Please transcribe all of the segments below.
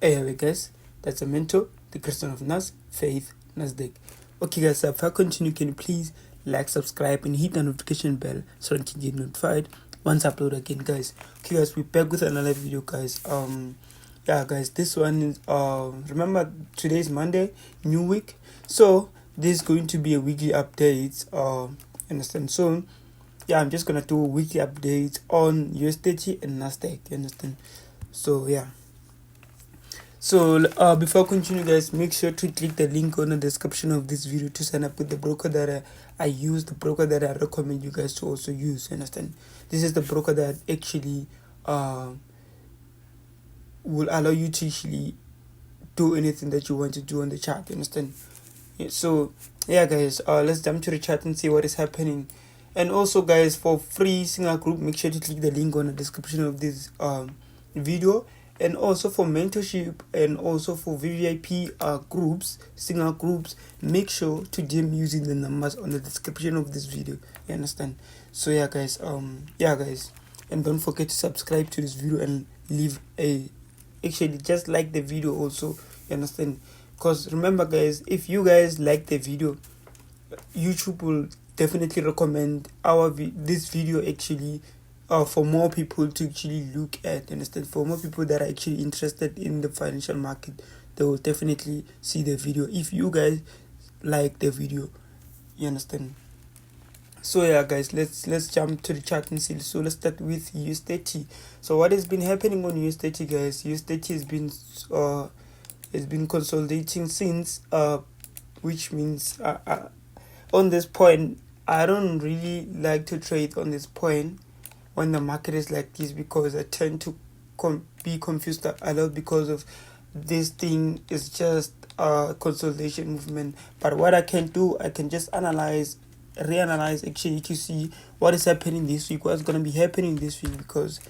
Anyway, guys, that's a mentor, the Christian of Nas, Faith, Nasdaq. Okay, guys, so if I continue, can you please like, subscribe, and hit the notification bell so that you can get notified once I upload again, guys. Okay, guys, we're back with another video, guys. Yeah, guys, this one is remember today is Monday, new week, so this is going to be a weekly update. Understand? So yeah, I'm just gonna do weekly updates on US30 and Nasdaq. You understand? So yeah. So before I continue, guys, make sure to click the link on the description of this video to sign up with the broker that I use, the broker that I recommend you guys to also use. You understand? This is the broker that actually will allow you to actually do anything that you want to do on the chart. You understand? Yeah, so yeah, guys, let's jump to the chart and see what is happening. And also, guys, for free single group, make sure to click the link on the description of this video. And also for mentorship and also for VVIP groups, single groups, make sure to DM using the numbers on the description of this video. You understand? So yeah, guys, and don't forget to subscribe to this video and leave actually just like the video also. You understand? Because remember, guys, if you guys like the video, YouTube will definitely recommend this video actually for more people to actually look at. Understand? For more people that are actually interested in the financial market, they will definitely see the video if you guys like the video. You understand? So yeah, guys, let's jump to the chart and see. So let's start with US30. So what has been happening on US30, guys? US30 has been consolidating since which means on this point I don't really like to trade on this point when the market is like this, because I tend to be confused a lot because of this thing is just a consolidation movement. But what I can do, I can just reanalyze actually to see what is happening this week, what's going to be happening this week, because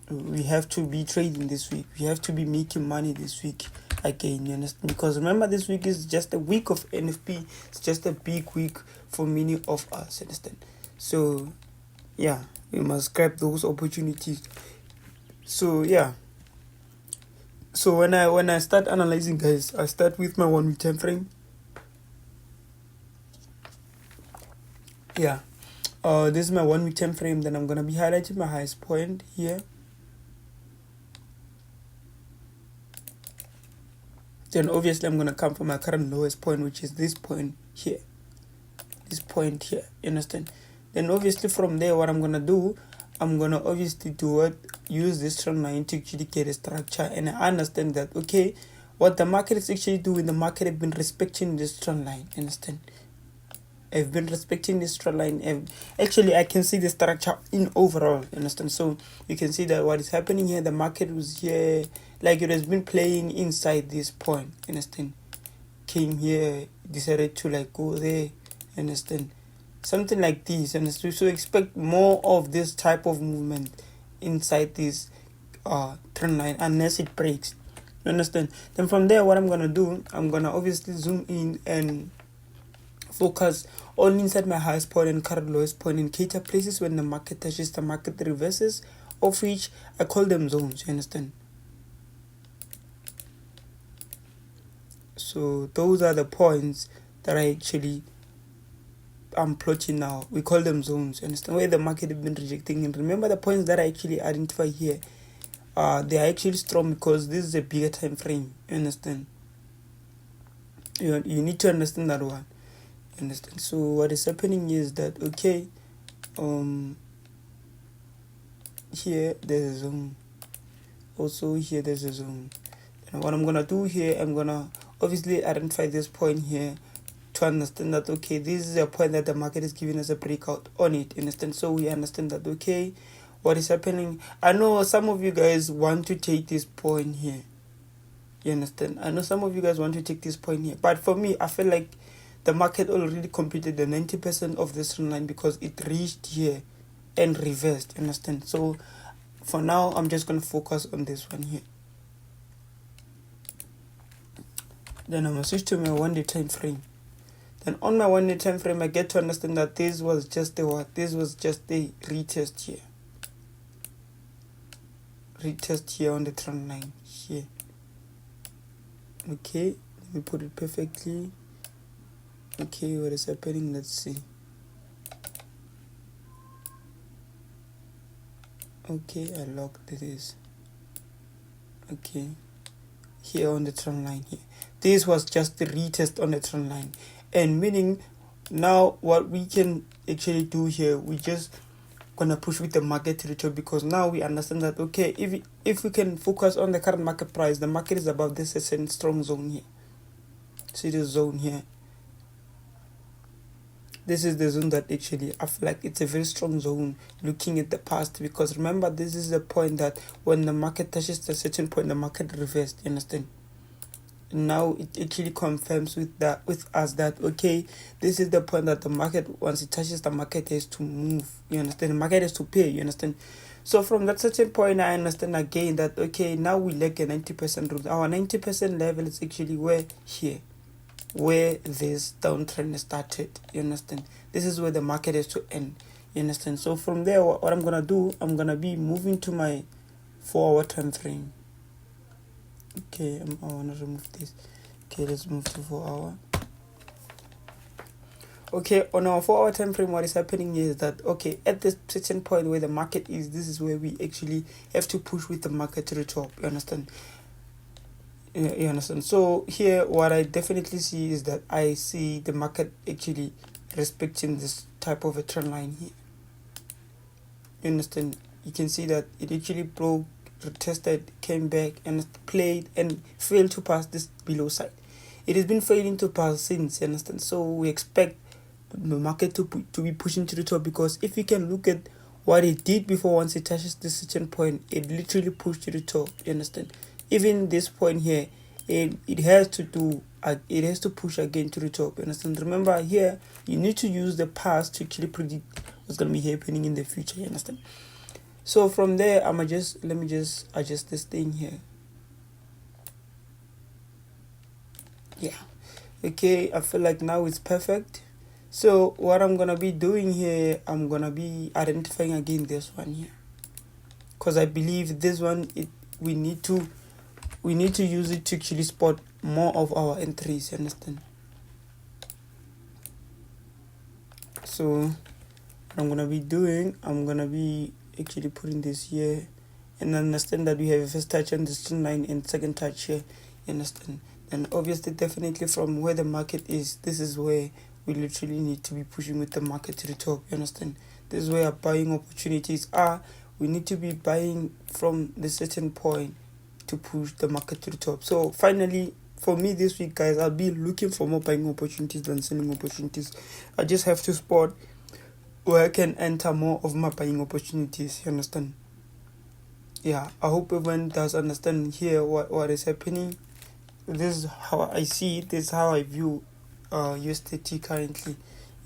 we have to be trading this week, we have to be making money this week again. You understand? Because remember, this week is just a week of NFP. It's just a big week for many of us. Understand? So yeah, we must grab those opportunities. So yeah, so when I start analyzing, guys, I start with my 1 week time frame. Yeah, this is my 1 week time frame. Then I'm gonna be highlighting my highest point here. Then obviously I'm gonna come from my current lowest point, which is this point here. This point here. You understand? Then obviously from there, what I'm gonna do, I'm gonna obviously use this trend line to actually get a structure. And I understand that, okay, what the market is actually doing, the market have been respecting this trend line. Understand? I've been respecting this trend line. Actually, I can see the structure in overall. Understand? So you can see that what is happening here, the market was here, like it has been playing inside this point. Understand? Came here, decided to like go there. Understand? Something like this. And so expect more of this type of movement inside this trend line unless it breaks. You understand? Then from there, what I'm gonna do, I'm gonna obviously zoom in and focus on inside my highest point and current lowest point in cater places when the market touches the market reverses, of which I call them zones. You understand? So those are the points that I'm plotting now. We call them zones. You understand? Where the market have been rejecting. And remember, the points that I actually identify here, they are actually strong because this is a bigger time frame. You understand? You need to understand that one. You understand? So what is happening is that, okay, here there's a zone. Also here there's a zone. And what I'm gonna do here, I'm gonna obviously identify this point here to understand that, okay, this is a point that the market is giving us a breakout on it. Understand? So we understand that, okay, what is happening. I know some of you guys want to take this point here. You understand? I know some of you guys want to take this point here, but for me, I feel like the market already completed the 90% of this trend line because it reached here and reversed. Understand? So for now, I'm just gonna focus on this one here. Then I'm gonna switch to my 1 day time frame. Then on my 1 day time frame, I get to understand that this was just a retest here. retest here on the trend line here. Okay, let me put it perfectly. Okay, what is happening? Let's see. Okay, I locked this. Okay, here on the trend line here. This was just the retest on the trend line, and meaning now what we can actually do here, we just gonna push with the market to the top, because now we understand that okay, if we can focus on the current market price, the market is above this certain strong zone here. See this zone here. This is the zone that actually I feel like it's a very strong zone looking at the past, because remember, this is the point that when the market touches a certain point, the market reversed, you understand? Now it actually confirms with us that okay, this is the point that the market, once it touches, the market has to move, you understand? The market has to pay, you understand? So from that certain point, I understand again that okay, now we lack a 90% rule. Our 90% level is actually where this downtrend started, you understand? This is where the market has to end, you understand? So from there, what I'm gonna do, I'm gonna be moving to my 4-hour time frame. Okay, I want to remove this. Okay, let's move to 4-hour. Okay, on our 4-hour time frame, what is happening is that okay, at this certain point where the market is, this is where we actually have to push with the market to the top, you understand? You understand? So here, what I definitely see is that I see the market actually respecting this type of a trend line here. You understand? You can see that it actually broke, retested, came back and played and failed to pass this below side. It has been failing to pass since, you understand? So we expect the market to be pushing to the top, because if you can look at what it did before, once it touches this certain point, it literally pushed to the top, you understand? Even this point here, it has to push again to the top, you understand? Remember here, you need to use the past to actually predict what's going to be happening in the future, you understand? So from there, let me just adjust this thing here. Yeah, okay, I feel like now it's perfect. So what I'm gonna be doing here, I'm gonna be identifying again this one here, because I believe this one, we need to use it to actually spot more of our entries, you understand? So what I'm gonna be doing, I'm gonna be actually putting this here, and understand that we have a first touch on this trend line and second touch here, you understand? And obviously, definitely from where the market is, this is where we literally need to be pushing with the market to the top, you understand? This is where our buying opportunities are. We need to be buying from the certain point to push the market to the top. So finally, for me this week, guys, I'll be looking for more buying opportunities than selling opportunities. I just have to spot where I can enter more of my buying opportunities, you understand? Yeah, I hope everyone does understand here what is happening. This is how I see it. This is how I view US30 currently,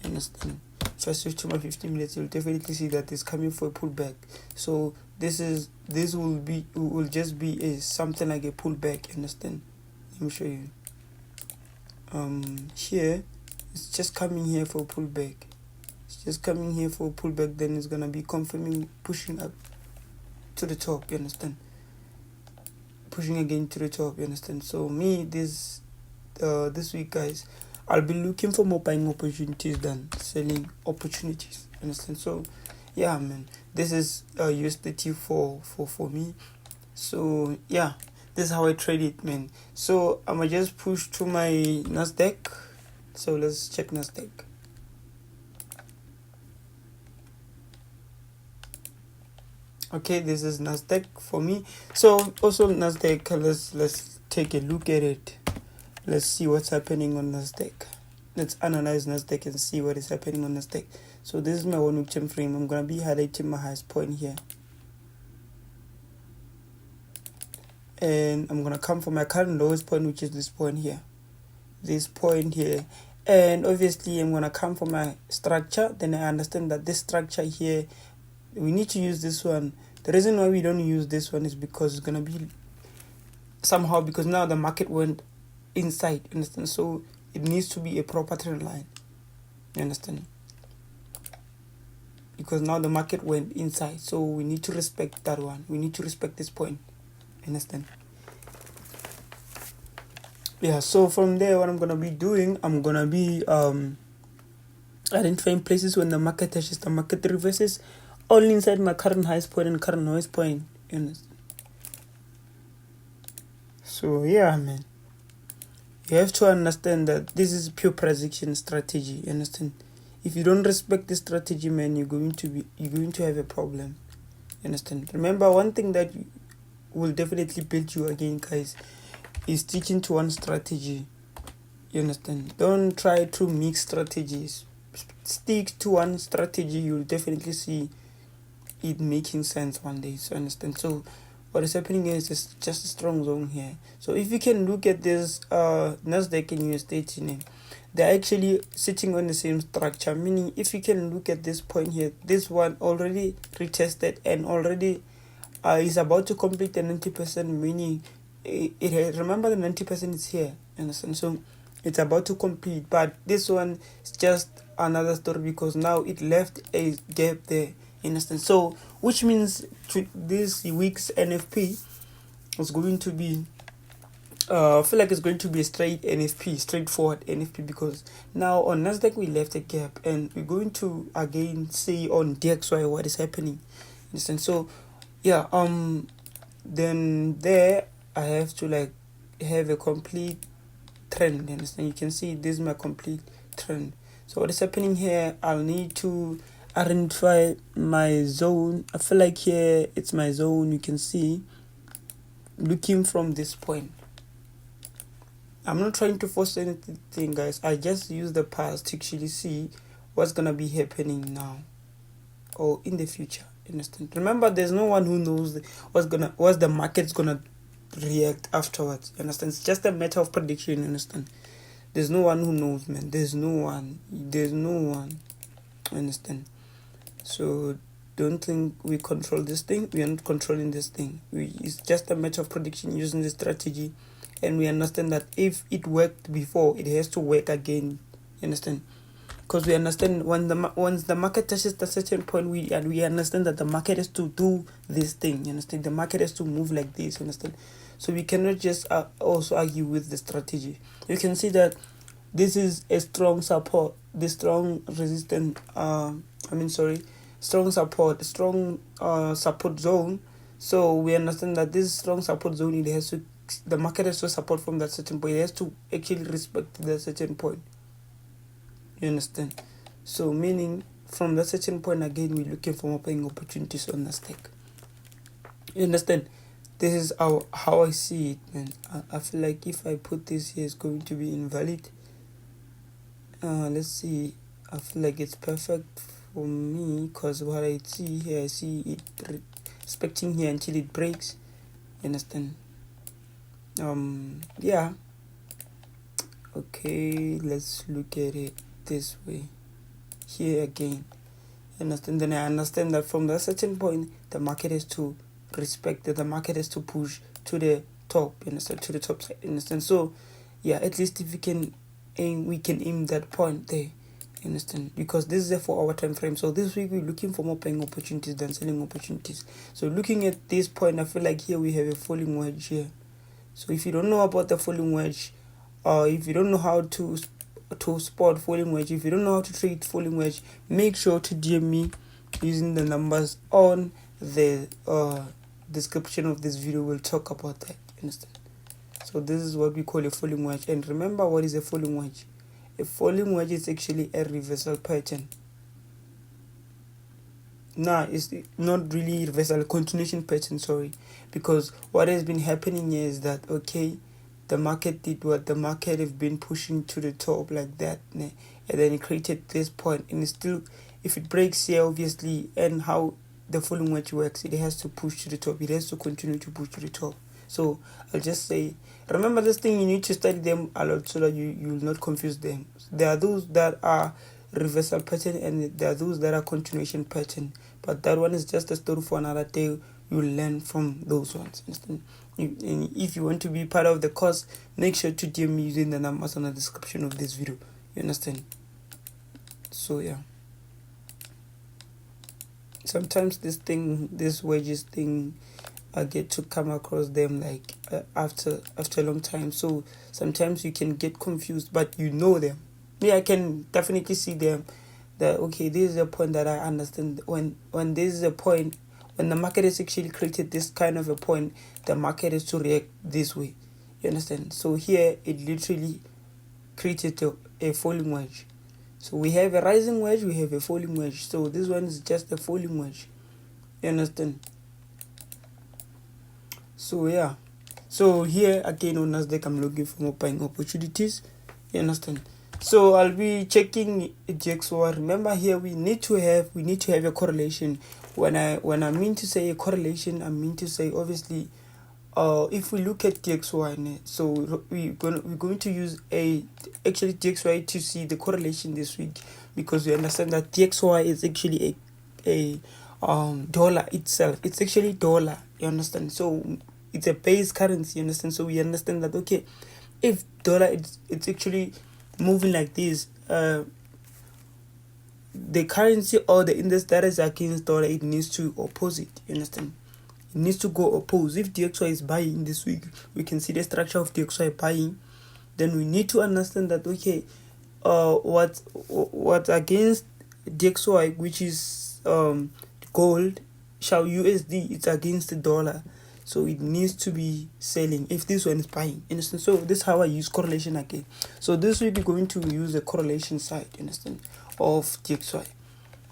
you understand? If I switch to my 15 minutes, you'll definitely see that it's coming for a pullback. So this will just be something like a pullback, you understand? Let me show you. Here it's just coming here for a pullback. It's just coming here for a pullback, then it's gonna be confirming, pushing up to the top, you understand? Pushing again to the top, you understand? So me, this week, guys, I'll be looking for more buying opportunities than selling opportunities, you understand? So yeah, man, this is US30 for me. So yeah, this is how I trade it, man. So I'm gonna just push to my Nasdaq. So let's check Nasdaq. Okay, this is Nasdaq for me. So also Nasdaq, let's take a look at it. Let's see what's happening on Nasdaq. Let's analyze Nasdaq and see what is happening on Nasdaq. So this is my 1 week time frame. I'm gonna be highlighting my highest point here, and I'm gonna come from my current lowest point, which is this point here, and obviously I'm gonna come from my structure. Then I understand that this structure here, we need to use this one. The reason why we don't use this one is because it's gonna be somehow, because now the market went inside, you understand? So it needs to be a proper trend line, you understand? because now the market went inside, so we need to respect that one. We need to respect this point. Understand? Yeah, so from there, what I'm gonna be doing, I'm gonna be identifying places when the market touches, the market reverses only inside my current highest point and current lowest point. You understand? So yeah, man, you have to understand that this is pure prediction strategy. You understand? If you don't respect this strategy, man, you're going to have a problem. You understand? Remember, one thing that will definitely build you again, guys, is sticking to one strategy. You understand? Don't try to mix strategies. Stick to one strategy. You'll definitely see it making sense one day. So understand? So what is happening here is just a strong zone here. So if you can look at this Nasdaq and US30, they're actually sitting on the same structure, meaning if you can look at this point here, this one already retested and already is about to complete the 90%, meaning remember the 90% is here, understand? So it's about to complete, but this one is just another story because now it left a gap there, understand? So which means this week's NFP is going to be I feel like it's going to be a straightforward NFP, because now on Nasdaq we left a gap, and we're going to again see on DXY what is happening. Understand? So yeah, then there I have to like have a complete trend. Understand? You can see this is my complete trend. So what is happening here? I'll need to identify my zone. I feel like here it's my zone. You can see looking from this point. I'm not trying to force anything, guys. I just use the past to actually see what's gonna be happening now or in the future. Understand? Remember, there's no one who knows what's the market's gonna react afterwards. Understand? It's just a matter of prediction. Understand? There's no one who knows, man. There's no one. Understand? So don't think we control this thing. We are not controlling this thing. It's just a matter of prediction using the strategy. And we understand that if it worked before, it has to work again. You understand? Because we understand once the market touches a certain point, we understand that the market has to do this thing. You understand? The market has to move like this. You understand? So we cannot just also argue with the strategy. You can see that this is a strong support, the strong resistance. Strong support, support zone. So we understand that this strong support zone, the market has to support from that certain point. It has to actually respect that certain point. You understand? So meaning from that certain point again, we're looking for more buying opportunities on Nasdaq. You understand? This is how I see it, man. I feel like if I put this here, it's going to be invalid. Let's see. I feel like it's perfect for me because what I see here, I see it respecting here until it breaks. You understand? Yeah. Okay, let's look at it this way. Here again. Understand? Then I understand that from that certain point, the market has to respect that, the market has to push to the top. Understand? To the top side. Understand? So, yeah, at least if we can aim that point there. Understand? Because this is a 4-hour time frame. So this week we're looking for more buying opportunities than selling opportunities. So looking at this point, I feel like here we have a falling wedge here. So if you don't know about the falling wedge, or if you don't know how to spot falling wedge, if you don't know how to trade falling wedge, make sure to DM me using the numbers on the description of this video. We'll talk about that. Understand? So this is what we call a falling wedge. And remember, what is a falling wedge? A falling wedge is actually a reversal pattern. It's not really reversal, continuation pattern, sorry. Because what has been happening here is that, okay, the market did what the market have been pushing to the top like that, and then it created this point, and it's still, if it breaks here, obviously, and how the falling wedge works, it has to push to the top, it has to continue to push to the top. So I'll just say, remember this thing, you need to study them a lot so that you will not confuse them. There are those that are reversal pattern and there are those that are continuation pattern, but that one is just a story for another day. You'll learn from those ones. And if you want to be part of the course, make sure to DM me using the numbers on the description of this video. You understand? So yeah. sometimes this wedges thing, I get to come across them like after a long time. So sometimes you can get confused, but you know them. Me, I can definitely see them. That okay, this is a point that I understand. When this is a point, when the market has actually created this kind of a point, the market is to react this way. You understand? So here it literally created a falling wedge. So we have a rising wedge, we have a falling wedge. So this one is just a falling wedge. You understand? So yeah. So here again on Nasdaq, I'm looking for more buying opportunities. You understand? So I'll be checking DXY. Remember here we need to have a correlation. When I mean to say a correlation, I mean to say obviously if we look at DXY, so we're going to use actually DXY to see the correlation this week, because we understand that DXY is actually a dollar itself. It's actually dollar, you understand? So it's a base currency, you understand? So we understand that okay, if dollar it's actually moving like this, the currency or the index that is against dollar, it needs to oppose it, you understand? It needs to go oppose. If DXY is buying this week, we can see the structure of DXY buying, then we need to understand that okay, what against DXY, which is gold, shall USD, it's against the dollar, so it needs to be selling if this one is buying, understand? So this is how I use correlation again. So this week we're going to use the correlation side, understand, of DXY,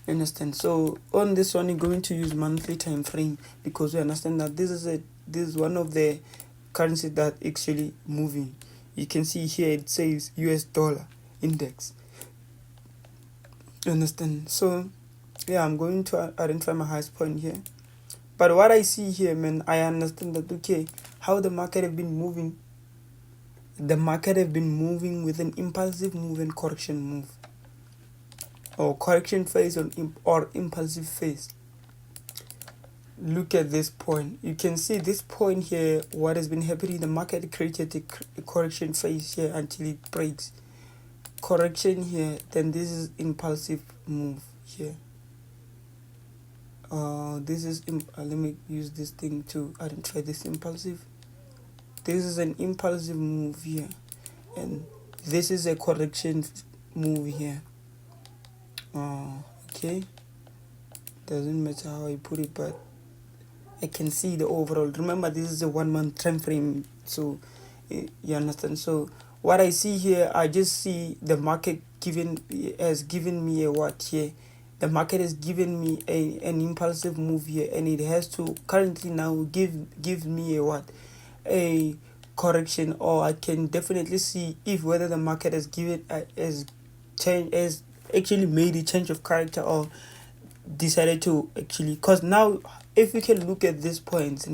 understand? So on this one you're going to use monthly time frame, because we understand that this is one of the currencies that actually moving. You can see here it says US dollar index, understand? So yeah, I'm going to identify my highest point here. But what I see here, man, I understand that okay, how the market have been moving. The market have been moving with an impulsive move and correction move, or correction phase or impulsive phase. Look at this point. You can see this point here. What has been happening? The market created a correction phase here until it breaks. Correction here. Then this is impulsive move here. This is let me use this thing to identify this impulsive. This is an impulsive move here, and this is a correction move here. Okay, doesn't matter how I put it, but I can see the overall. Remember, this is a 1 month time frame, so you understand. So what I see here, I just see the market has given me a what here. The market has given me an impulsive move here, and it has to currently now give me a what, a correction, or I can definitely see if whether the market has actually made a change of character, or decided to actually, because now if we can look at this point,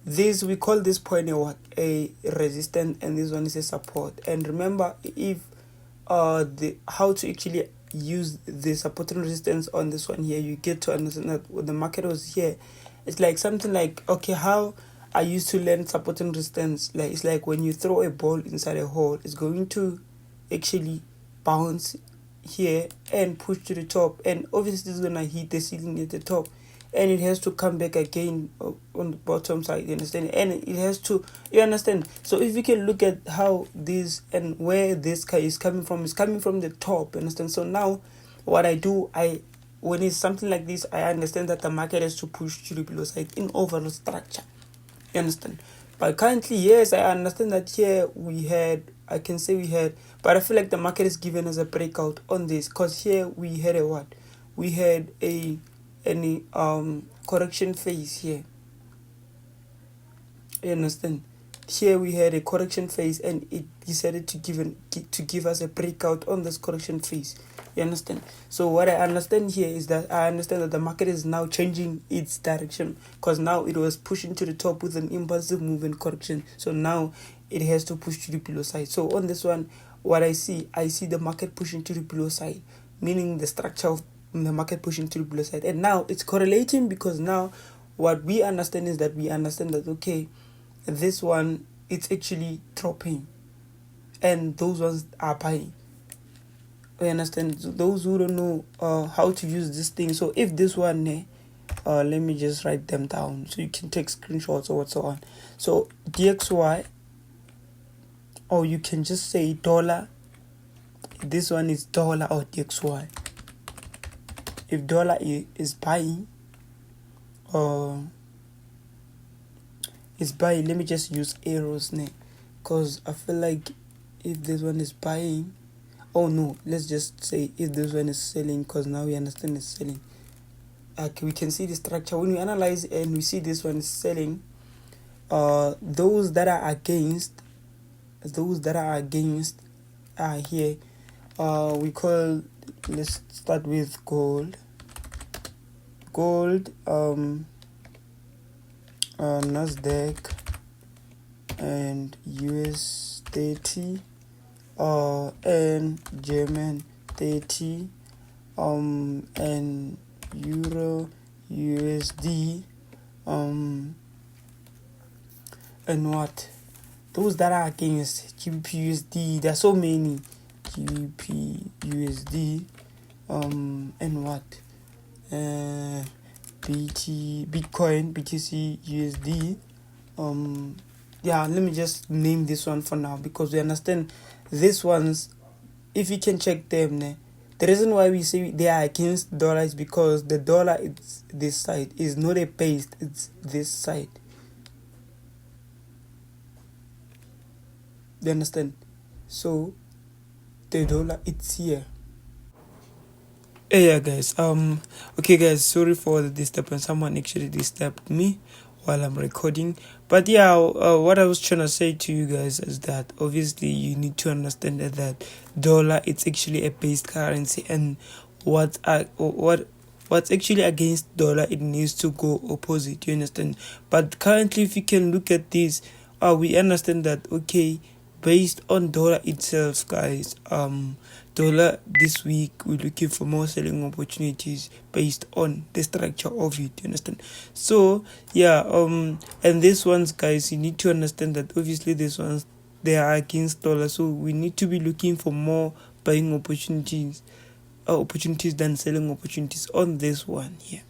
we call this point a resistance, and this one is a support. And remember, if how to actually use the support and resistance on this one here, you get to understand that when the market was here, it's like something like, okay, how I used to learn support and resistance, like it's like when you throw a ball inside a hole, it's going to actually bounce here and push to the top, and obviously it's gonna hit the ceiling at the top, and it has to come back again on the bottom side, you understand? And it has to, you understand? So if you can look at how this and where this guy is coming from the top, you understand? So now what I do, when it's something like this, I understand that the market has to push to the below side in overall structure, you understand? But currently, yes, I understand that here I can say we had, but I feel like the market is given us a breakout on this, because here we had a what? We had any correction phase here, you understand? Here we had a correction phase, and it decided to give us a breakout on this correction phase, you understand? So what I understand here is that I understand that the market is now changing its direction, because now it was pushing to the top with an impulsive move and correction, so now it has to push to the below side. So on this one, what I see the market pushing to the below side, meaning the structure of the market pushing to the below side, and now it's correlating, because now what we understand is that okay, this one, it's actually dropping, and those ones are buying. I understand those who don't know how to use this thing. So if this one, let me just write them down so you can take screenshots or so on. So DXY, or you can just say dollar. This one is dollar or DXY. If dollar is buying, let me just use arrows now, because I feel like if this one is buying, oh no, let's just say if this one is selling, because now we understand it's selling. Okay, we can see the structure when we analyze and we see this one is selling. Those that are against are here. We call, let's start with gold, Nasdaq and US30, and German 30, and Euro USD, and what? Those that are against GBP USD, there are so many. GBP USD, and what? Bitcoin, BTC USD. Yeah, let me just name this one for now, because we understand these ones, if you can check them, the reason why we say they are against dollar is because the dollar is this side, is not a base, it's this side. You understand? So the dollar, it's here. Yeah, guys. Okay, guys. Sorry for the disturbance. Someone actually disturbed me while I'm recording. But yeah, what I was trying to say to you guys is that obviously you need to understand that dollar, it's actually a based currency, and what's actually against dollar, it needs to go opposite. You understand? But currently, if you can look at this, we understand that okay, based on dollar itself, guys, dollar this week we're looking for more selling opportunities based on the structure of it. You understand? So yeah, and these ones, guys, you need to understand that obviously these ones, they are against dollar, so we need to be looking for more buying opportunities than selling opportunities on this one here.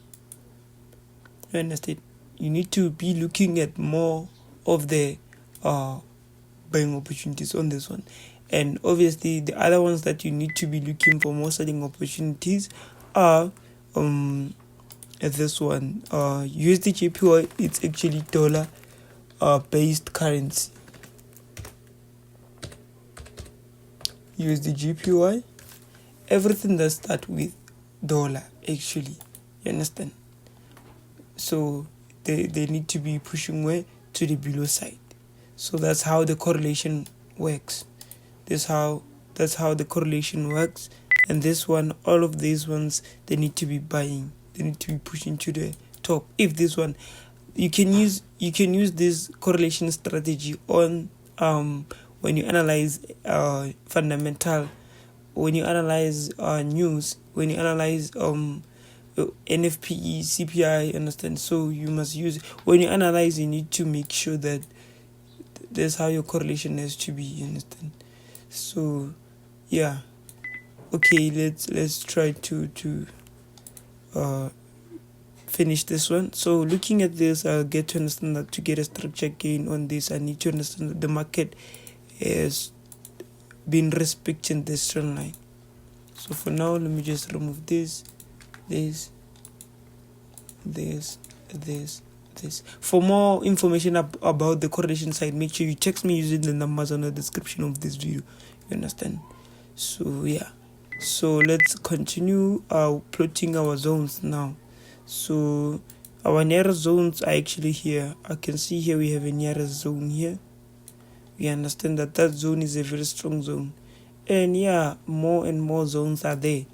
You understand? You need to be looking at more of the buying opportunities on this one. And obviously the other ones that you need to be looking for more selling opportunities are at this one, USD it's actually dollar based currency. USD everything that start with dollar, actually. You understand? So they need to be pushing way to the below side. So that's how the correlation works. That's how the correlation works. And this one, all of these ones, they need to be buying. They need to be pushing to the top. If this one, you can use this correlation strategy on when you analyze fundamental, when you analyze news, when you analyze NFPE, CPI, understand? So you must use, when you analyze, you need to make sure that that's how your correlation has to be, you understand? So yeah, okay, let's try to finish this one. So looking at this, I'll get to understand that to get a structure gain on this, I need to understand that the market has been respecting this trend line. So for now, let me just remove this. For more information about the correlation side, make sure you text me using the numbers on the description of this video. You understand? So yeah, so let's continue plotting our zones now. So our nearest zones are actually here. I can see here we have a nearest zone here. We understand that zone is a very strong zone, and yeah, more and more zones are there.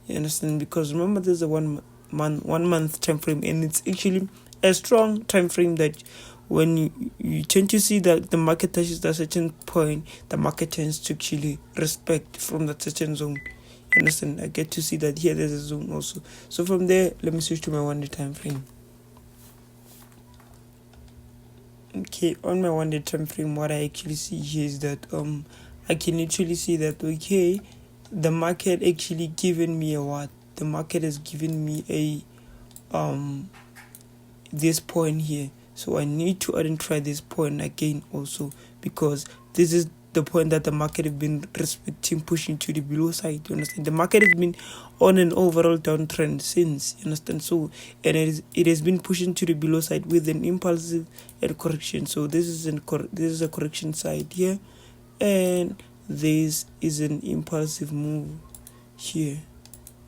You understand? Because remember, there's a 1 month time frame, and it's actually a strong time frame that when you tend to see that the market touches a certain point, the market tends to actually respect from that certain zone. You understand? I get to see that here there's a zone also. So from there, let me switch to my 1 day time frame. Okay, on my 1 day time frame, what I actually see here is that I can literally see that okay, the market actually given me a what? The market has given me a this point here. So I need to identify this point again also, because this is the point that the market has been respecting, pushing to the below side. You understand? The market has been on an overall downtrend since. You understand? So and it has been pushing to the below side with an impulsive and correction. So this is a correction side here, and this is an impulsive move here,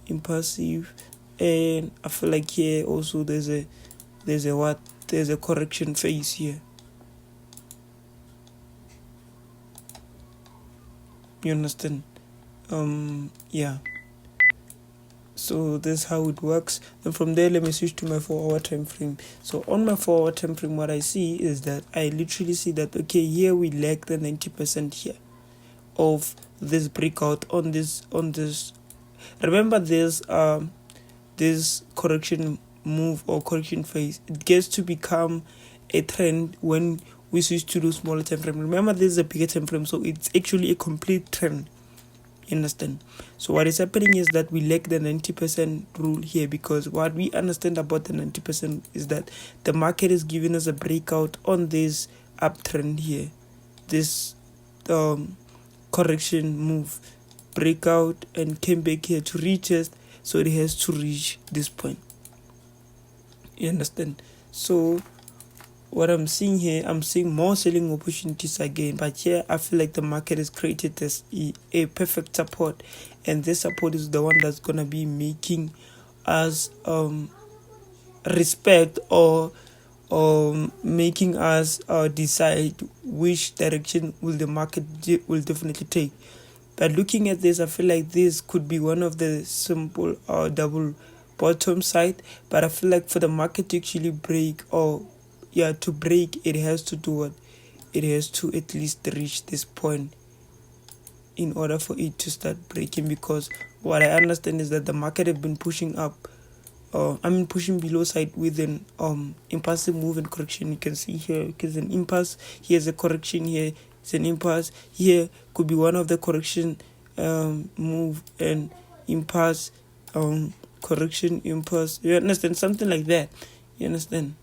impulsive. And I feel like here also there's a correction phase here. You understand? Yeah. So that's how it works. And from there, let me switch to my 4-hour time frame. So on my 4-hour time frame, what I see is that I literally see that, okay, here we lack the 90% here of this breakout on this. Remember this correction move or correction phase, it gets to become a trend when we switch to the smaller time frame. Remember, this is a bigger time frame, so it's actually a complete trend. You understand? So what is happening is that we lack the 90% rule here, because what we understand about the 90% is that the market is giving us a breakout on this uptrend here, this correction move, breakout, and came back here to retest. So it has to reach this point. You understand? So what I'm seeing here, I'm seeing more selling opportunities again, but here I feel like the market has created this a perfect support, and this support is the one that's gonna be making us respect or making us decide which direction will the market will definitely take. But looking at this, I feel like this could be one of the simple double bottom side, but I feel like for the market to actually break, it has to do what? It has to at least reach this point in order for it to start breaking, because what I understand is that the market has been pushing up, pushing below side with an impulsive move and correction. You can see here, because an impulse, here's a correction, here it's an impulse, here could be one of the correction move and impulse, correction, impulse. You understand? Something like that. You understand?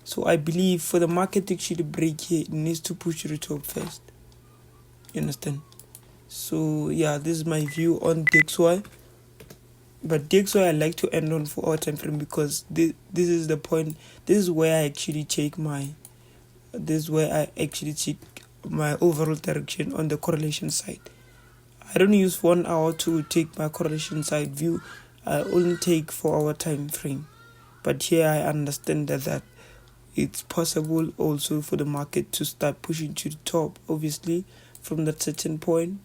So I believe for the market to actually break here, it needs to push to the top first. You understand? So yeah, this is my view on DXY. But DXY I like to end on 4-hour time frame, because this is the point. This is where I actually take my overall direction on the correlation side. I don't use 1 hour to take my correlation side view. I only take 4-hour time frame. But here I understand that it's possible also for the market to start pushing to the top, obviously, from that certain point.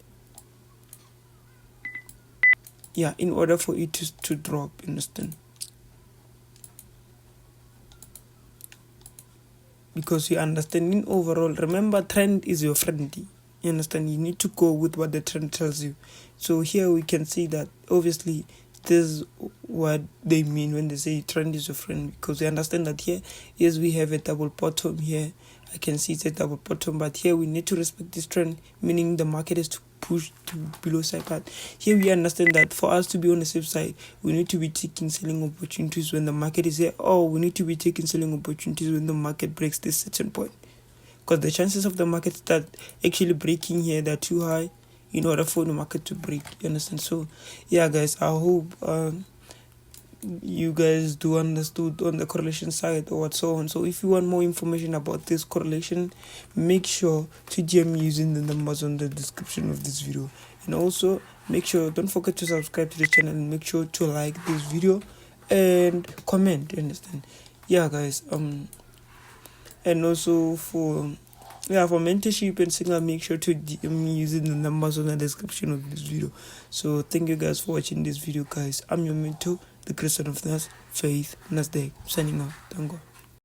Yeah, in order for it to drop, understand? Because you understand, in overall, remember, trend is your friend. You understand? You need to go with what the trend tells you. So here we can see that, obviously, this is what they mean when they say trend is your friend, because we understand that here, yes, we have a double bottom here. I can see it's a double bottom, but here we need to respect this trend, meaning the market is to push to below side. But here we understand that for us to be on the safe side, we need to be taking selling opportunities when the market is here, or we need to be taking selling opportunities when the market breaks this certain point, because the chances of the market start actually breaking here, they're too high in order for the market to break. You understand? So yeah, guys, I hope you guys do understood on the correlation side or what so on. So if you want more information about this correlation, make sure to DM me using the numbers on the description of this video. And also don't forget to subscribe to the channel, and make sure to like this video and comment. You understand? Yeah, guys, and also for mentorship and signal, make sure to DM me using the numbers on the description of this video. So thank you guys for watching this video, guys. I'm your mentor, the Christian of Nas, Faith, Nasdaq, signing out. Thank God.